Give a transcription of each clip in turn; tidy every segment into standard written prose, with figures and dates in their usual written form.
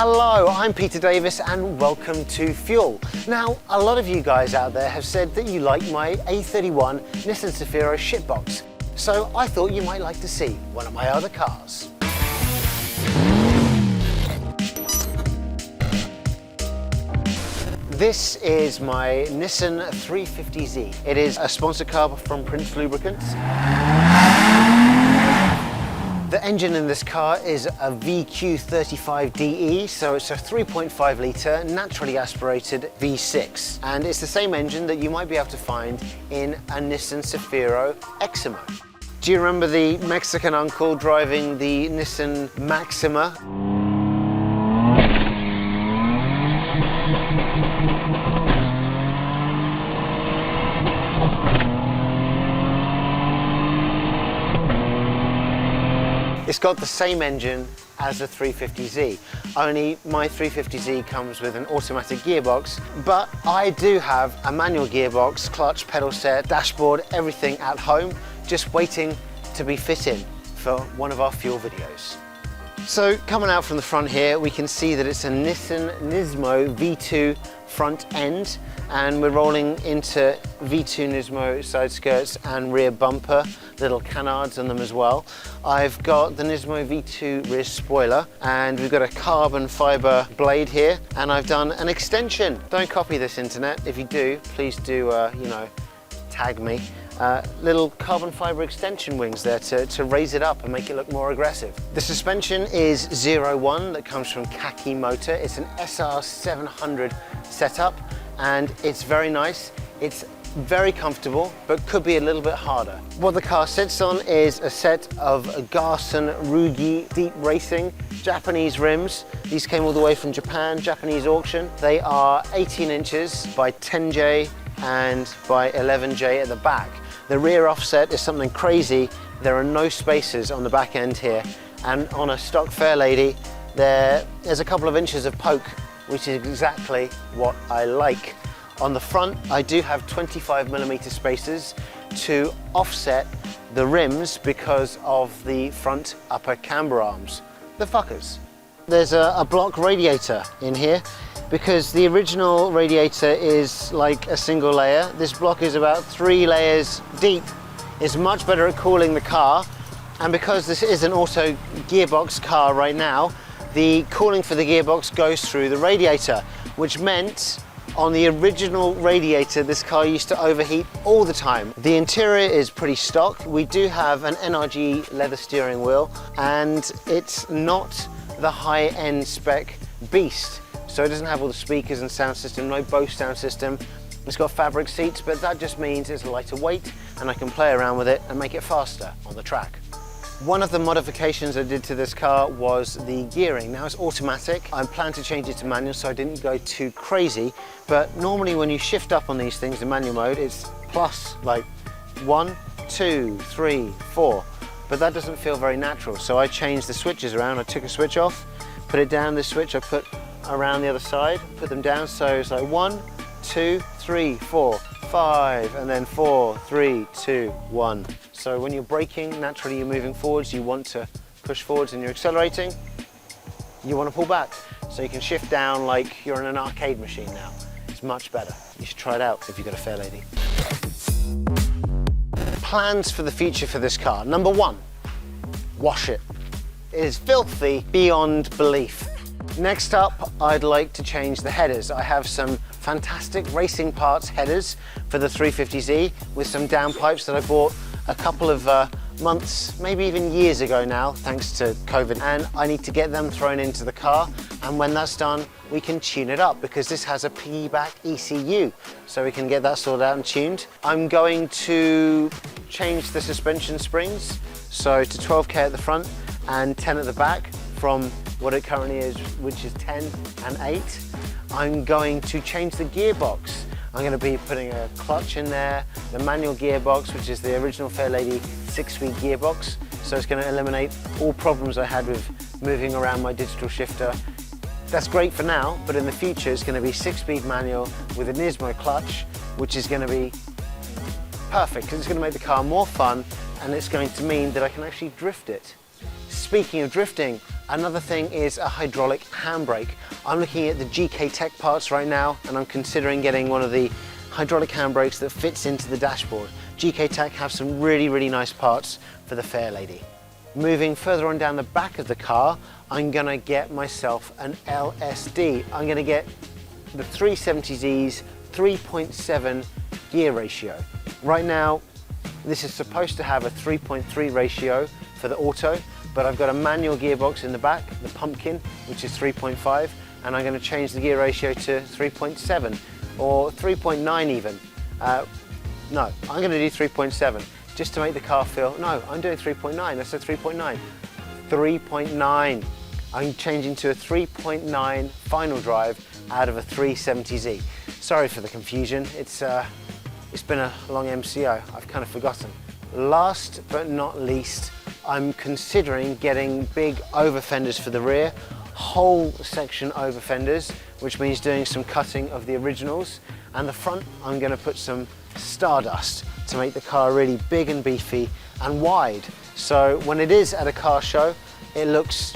Hello, I'm Peter Davis and welcome to Fuel. Now, a lot of you guys out there have said that you like my A31 Nissan Safiro shitbox, so I thought you might like to see one of my other cars. This is my Nissan 350Z. It is a sponsored car from Prince Lubricants. The engine in this car is a VQ35DE, so it's a 3.5 litre naturally aspirated V6. And it's the same engine that you might be able to find in a Nissan Safiro Eximo. Do you remember the Mexican uncle driving the Nissan Maxima? It's got the same engine as the 350Z, only my 350Z comes with an automatic gearbox, but I do have a manual gearbox, clutch, pedal set, dashboard, everything at home, just waiting to be fit in for one of our fuel videos. So coming out from the front here, we can see that it's a Nissan Nismo V2 front end, and we're rolling into V2 Nismo side skirts and rear bumper, little canards on them as well. I've got the Nismo V2 rear spoiler, and we've got a carbon fiber blade here, and I've done an extension. Don't copy this, internet. If you do, please do, tag me. Little carbon fiber extension wings there to raise it up and make it look more aggressive. The suspension is 01 that comes from Khaki Motor. It's an SR700 setup and it's very nice. It's very comfortable, but could be a little bit harder. What the car sits on is a set of Garson Rugi Deep Racing Japanese rims. These came all the way from Japan, Japanese auction. They are 18 inches by 10J and by 11J at the back. The rear offset is something crazy. There are no spacers on the back end here, and on a stock Fairlady there's a couple of inches of poke, which is exactly what I like. On the front I do have 25mm spacers to offset the rims because of the front upper camber arms. The fuckers. There's a block radiator in here, because the original radiator is like a single layer. This block is about 3 layers deep. It's much better at cooling the car, and because this is an auto gearbox car right now, the cooling for the gearbox goes through the radiator, which meant on the original radiator this car used to overheat all the time. The interior is pretty stock. We do have an NRG leather steering wheel, and it's not the high-end spec beast. So it doesn't have all the speakers and sound system, no Bose sound system. It's got fabric seats, but that just means it's lighter weight and I can play around with it and make it faster on the track. One of the modifications I did to this car was the gearing. Now it's automatic. I plan to change it to manual so I didn't go too crazy, but normally when you shift up on these things in manual mode, it's plus like 1, 2, 3, 4. But that doesn't feel very natural. So I changed the switches around. I took a switch off, put it down. This switch I put around the other side, put them down. So it's like 1, 2, 3, 4, 5, and then 4, 3, 2, 1. So when you're braking, naturally you're moving forwards. You want to push forwards and you're accelerating. You want to pull back. So you can shift down like you're in an arcade machine now. It's much better. You should try it out if you've got a Fairlady. Plans for the future for this car. Number 1, wash it. It is filthy beyond belief. Next up, I'd like to change the headers. I have some fantastic racing parts headers for the 350Z with some downpipes that I bought a couple of months, maybe even years ago now, thanks to COVID, and I need to get them thrown into the car, and when that's done we can tune it up because this has a piggyback ECU, so we can get that sorted out and tuned. I'm going to change the suspension springs, so to 12K at the front and 10 at the back from what it currently is, which is 10 and 8. I'm going to change the gearbox. I'm going to be putting a clutch in there, the manual gearbox, which is the original Fairlady 6-speed gearbox. So it's going to eliminate all problems I had with moving around my digital shifter. That's great for now, but in the future it's going to be 6-speed manual with a Nismo clutch, which is going to be perfect because it's going to make the car more fun, and it's going to mean that I can actually drift it. Speaking of drifting, Another thing is a hydraulic handbrake. I'm looking at the GK Tech parts right now, and I'm considering getting one of the hydraulic handbrakes that fits into the dashboard. GK Tech have some really nice parts for the Fairlady. Moving further on down the back of the car, I'm gonna get myself an LSD. I'm gonna get the 370Z's 3.7 gear ratio. Right now, this is supposed to have a 3.3 ratio for the auto, but I've got a manual gearbox in the back, the Pumpkin, which is 3.5, and I'm going to change the gear ratio to 3.7 or 3.9 even. No, I'm going to do 3.7 just to make the car feel, no, I'm doing 3.9, I said 3.9. 3.9. I'm changing to a 3.9 final drive out of a 370Z. Sorry for the confusion, it's been a long MCO, I've kind of forgotten. Last but not least, I'm considering getting big over fenders for the rear, whole section over fenders, which means doing some cutting of the originals. And the front, I'm going to put some Stardust to make the car really big and beefy and wide. So when it is at a car show, it looks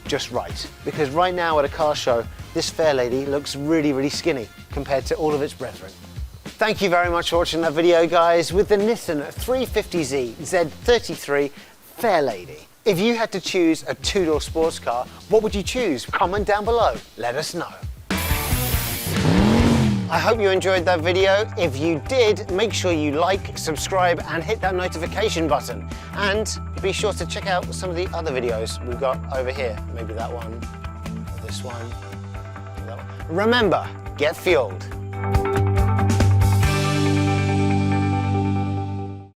just right. Because right now at a car show, this Fairlady looks really skinny compared to all of its brethren. Thank you very much for watching that video, guys, with the Nissan 350Z Z33 Fairlady. If you had to choose a two-door sports car, what would you choose? Comment down below, let us know. I hope you enjoyed that video. If you did, make sure you like, subscribe, and hit that notification button. And be sure to check out some of the other videos we've got over here. Maybe that one, or this one, or that one. Remember, get fueled.